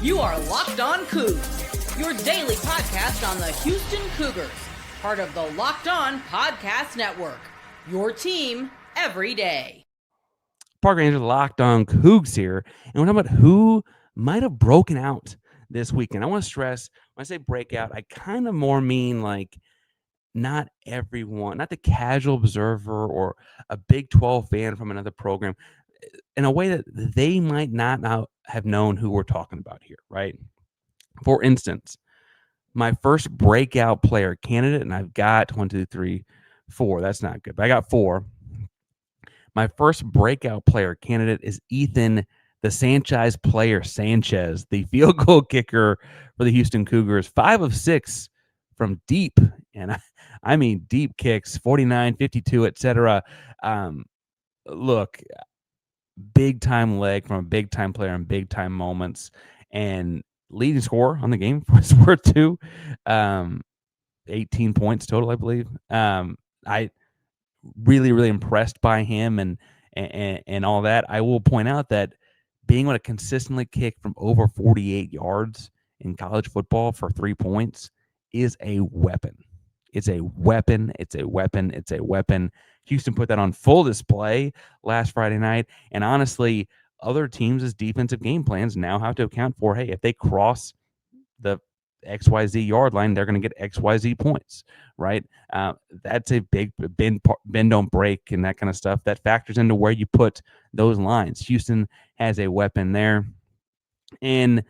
You are Locked On Cougs, your daily podcast on the Houston Cougars, part of the Locked On Podcast Network, your team every day. Park Rangers Locked On Coogs here, and we're talking about who might have broken out this weekend. I want to stress, when I say breakout, I kind of more mean like not everyone, not the casual observer or a Big 12 fan from another program, in a way that they might not have known who we're talking about here, right? For instance, my first breakout player candidate, and I've got 1, 2, 3, 4. That's not good, but I got 4. My first breakout player candidate is Ethan, the Sanchez player, Sanchez, the field goal kicker for the Houston Cougars, 5 of 6 from deep. And I mean deep kicks, 49, 52, etc. Look, big time leg from a big time player in big time moments, and leading scorer on the game for his worth too. 18 points total, I believe. I really impressed by him and all that. I will point out that being able to consistently kick from over 48 yards in college football for 3 points is a weapon. It's a weapon. It's a weapon. It's a weapon. Houston put that on full display last Friday night. And honestly, other teams' defensive game plans now have to account for, hey, if they cross the XYZ yard line, they're going to get XYZ points, right? That's a big bend, don't break, and that kind of stuff. That factors into where you put those lines. Houston has a weapon there. And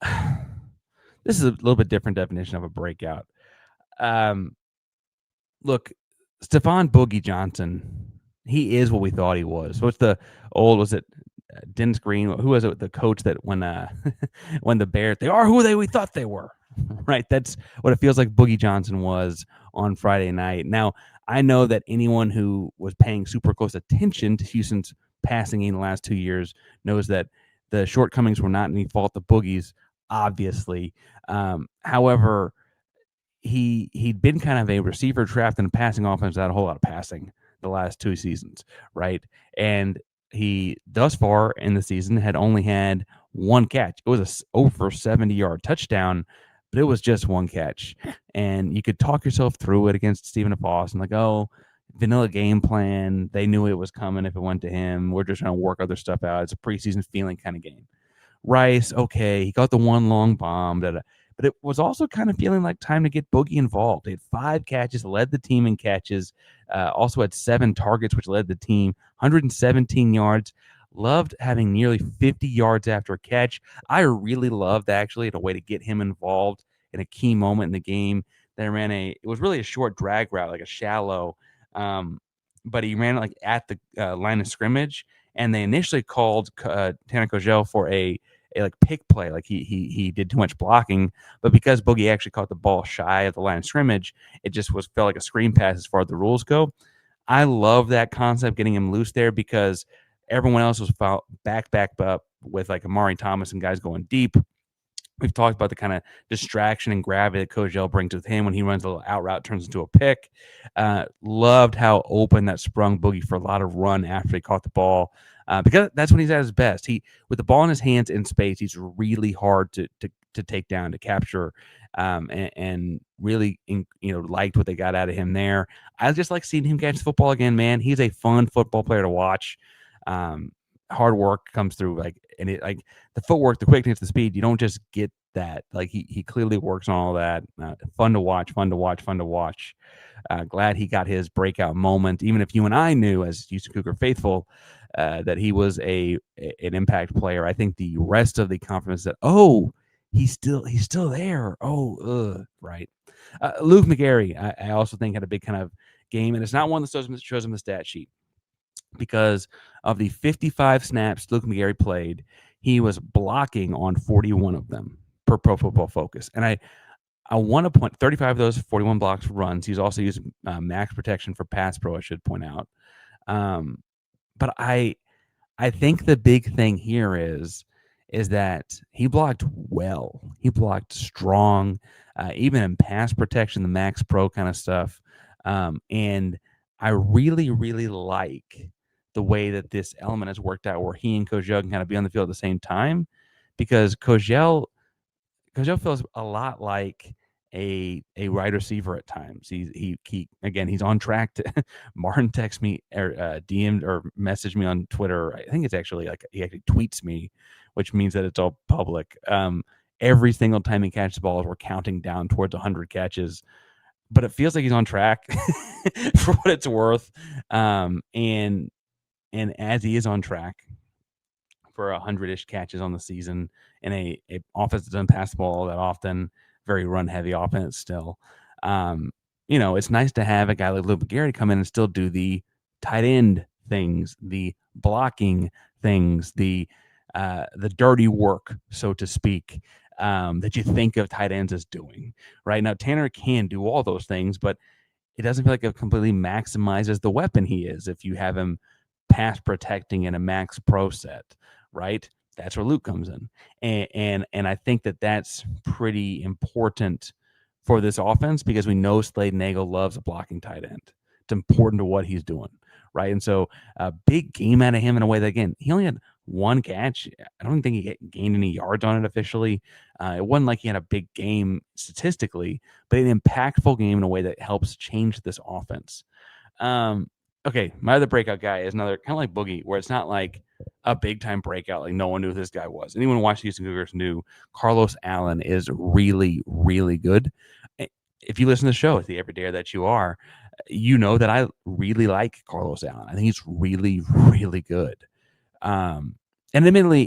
this is a little bit different definition of a breakout. Look, Stephon Boogie Johnson, he is what we thought he was. What's the old, was it Dennis Green? Who was it, the coach that when the Bears, they are who we thought they were, right? That's what it feels like Boogie Johnson was on Friday night. Now, I know that anyone who was paying super close attention to Houston's passing game the last 2 years knows that the shortcomings were not any fault of Boogie's, obviously. However, he'd been kind of a receiver trapped in a passing offense without a whole lot of passing the last 2 seasons, right? And he, thus far in the season, had only had 1 catch. It was a over 70-yard touchdown, but it was just 1 catch. And you could talk yourself through it against Stephen Foss and like, oh, vanilla game plan. They knew it was coming if it went to him. We're just trying to work other stuff out. It's a preseason feeling kind of game. Rice, okay, he got the 1 long bomb, but it was also kind of feeling like time to get Boogie involved. He had 5 catches, led the team in catches, also had 7 targets, which led the team, 117 yards. Loved having nearly 50 yards after a catch. I really loved, actually, a way to get him involved in a key moment in the game. They ran it was really a short drag route, like a shallow, but he ran it like at the line of scrimmage, and they initially called Tanner Kogel for a like pick play, like he did too much blocking, but because Boogie actually caught the ball shy of the line of scrimmage, it just felt like a screen pass as far as the rules go. I love that concept, getting him loose there, because everyone else was backed up with like Amari Thomas and guys going deep. We've talked about the kind of distraction and gravity that Kogel brings with him when he runs a little out route, turns into a pick. Loved how open that sprung Boogie for a lot of run after he caught the ball. Because that's when he's at his best. He, with the ball in his hands in space, he's really hard to take down, to capture, and really, liked what they got out of him there. I just like seeing him catch the football again, man. He's a fun football player to watch. Hard work comes through, and it, like the footwork, the quickness, the speed. You don't just get that. Like he clearly works on all that. Fun to watch. Glad he got his breakout moment, even if you and I knew as Houston Cougar faithful that he was an impact player. I think the rest of the confidence that, he's still there. Right. Luke McGary, I also think had a big kind of game, and it's not one that shows him the stat sheet, because of the 55 snaps Luke McGary played, he was blocking on 41 of them per Pro Football Focus. And I want to point 35 of those 41 blocks runs. He's also used max protection for pass pro, I should point out. But I think the big thing here is that he blocked well. He blocked strong, even in pass protection, the max pro kind of stuff. And I really like the way that this element has worked out, where he and Coach Young can kind of be on the field at the same time, because Kogel feels a lot like a wide receiver at times. He again, he's on track to Martin texts me or DM'd or messaged me on Twitter. I think it's actually like he actually tweets me, which means that it's all public. Every single time he catches the ball, we're counting down towards 100 catches, but it feels like he's on track for what it's worth. And as he is on track for 100-ish catches on the season in a offense that doesn't pass the ball that often, very run heavy offense still. It's nice to have a guy like McGary come in and still do the tight end things, the blocking things, the dirty work, so to speak, that you think of tight ends as doing. Right now, Tanner can do all those things, but it doesn't feel like it completely maximizes the weapon he is if you have him pass protecting in a max pro set, right? That's where Luke comes in. And I think that that's pretty important for this offense because we know Slade Nagel loves a blocking tight end. It's important to what he's doing, right? And so a big game out of him in a way that, again, he only had one catch. I don't think he gained any yards on it officially. It wasn't like he had a big game statistically, but an impactful game in a way that helps change this offense. Okay, my other breakout guy is another kind of like Boogie, where it's not like a big time breakout. Like no one knew who this guy was. Anyone who watched the Houston Cougars knew Carlos Allen is really, really good. If you listen to the show, the everyday that you are, you know that I really like Carlos Allen. I think he's really, really good. And admittedly,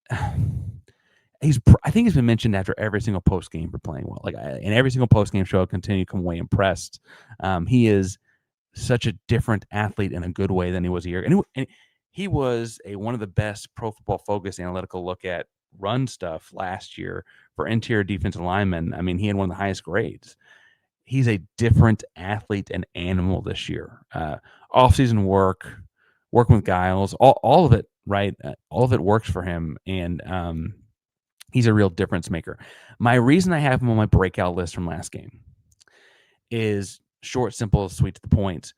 I think he's been mentioned after every single post game for playing well. Like in every single post game show, I continue to come away impressed. He is such a different athlete in a good way than he was a year. And he was one of the best Pro Football Focus analytical look at run stuff last year for interior defensive linemen. I mean, he had one of the highest grades. He's a different athlete and animal this year. Off-season work, working with Giles, all of it, right? All of it works for him. And he's a real difference maker. My reason I have him on my breakout list from last game is short, simple, sweet to the point.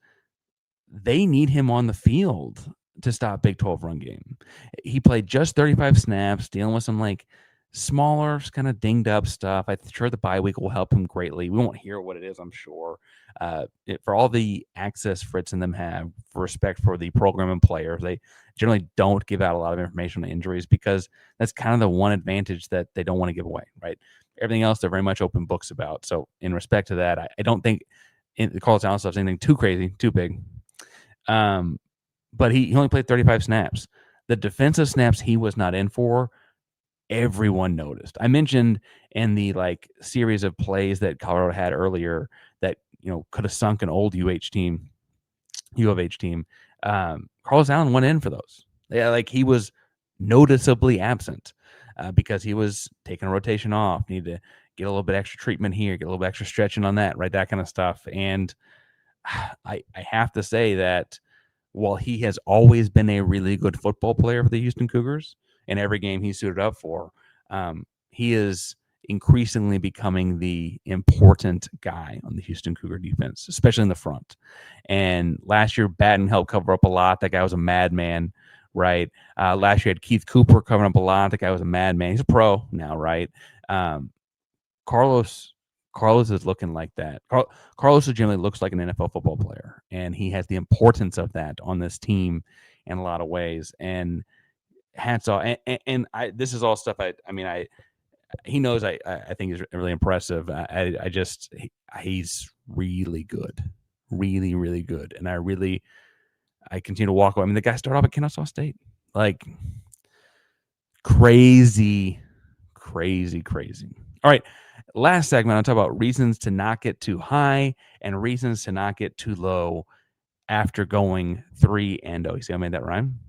They need him on the field to stop Big 12 run game. He played just 35 snaps, dealing with some like smaller, kind of dinged up stuff. I'm sure the bye week will help him greatly. We won't hear what it is, I'm sure. For all the access Fritz and them have, for respect for the program and players, they generally don't give out a lot of information on injuries because that's kind of the one advantage that they don't want to give away, right? Everything else they're very much open books about. So in respect to that, I don't think the Carlos Allen stuff is anything too crazy, too big. But he only played 35 snaps. The defensive snaps he was not in for, everyone noticed. I mentioned in the series of plays that Colorado had earlier that could have sunk an old U of H team. Carlos Allen went in for those. Yeah, he was noticeably absent because he was taking a rotation off, needed to get a little bit extra treatment here, get a little bit extra stretching on that, right? That kind of stuff. And I have to say that while he has always been a really good football player for the Houston Cougars in every game he suited up for, he is increasingly becoming the important guy on the Houston Cougar defense, especially in the front. And last year, Batten helped cover up a lot. That guy was a madman, right? Last year, had Keith Cooper covering up a lot. That guy was a madman. He's a pro now, right? Carlos is looking like that. Carlos generally looks like an NFL football player, and he has the importance of that on this team in a lot of ways. And hats off. And this is all stuff. He knows. I think is really impressive. He's really good, really, really good. And I continue to walk away. I mean, the guy started off at Kennesaw State, crazy. All right. Last segment, I'll talk about reasons to not get too high and reasons to not get too low after going 3-0. You see how I made that rhyme?